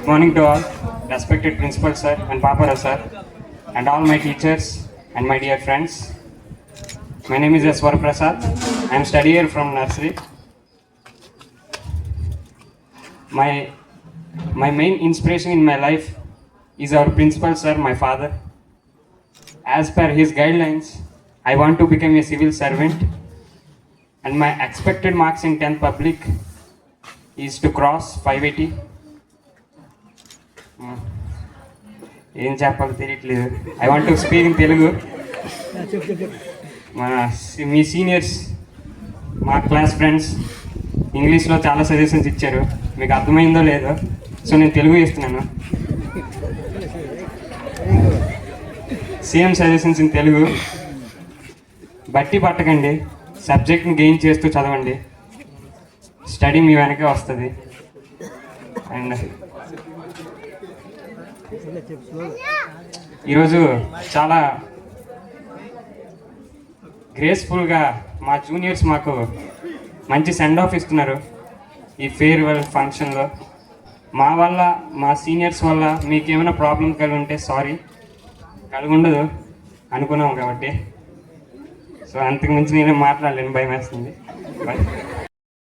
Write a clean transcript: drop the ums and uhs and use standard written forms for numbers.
Good morning to all, respected principal sir and Papara sir, and all my teachers and my dear friends. My name is S. Prasad. I am studying from nursery. My main inspiration in my life is our principal sir, my father. As per his guidelines, I want to become a civil servant, and my expected marks in 10th public is to cross 580. ఏం చెప్పాలో తెలియట్లేదు. I want to speak in Telugu. Me seniors, మా class friends ఇంగ్లీష్లో చాలా suggestions ఇచ్చారు. మీకు అర్థమైందో లేదో, సో నేను తెలుగు ఇస్తున్నాను. Same suggestions in Telugu. బట్టి పట్టకండి, సబ్జెక్ట్ని గెయిన్ చేస్తూ చదవండి. స్టడీ మీ వెనకే వస్తుంది. అండ్ ఈరోజు చాలా గ్రేస్ఫుల్గా మా జూనియర్స్ మాకు మంచి సెండ్ ఆఫ్ ఇస్తున్నారు ఈ ఫేర్వెల్ ఫంక్షన్లో. మా వల్ల, మా సీనియర్స్ వల్ల మీకు ఏమైనా ప్రాబ్లం కలిగి ఉంటే సారీ, కలిగి ఉండదు అనుకున్నాం కాబట్టి. సో అంతకు మించి నేనే మాట్లాడలేను, భయం వేస్తుంది. బాయ్.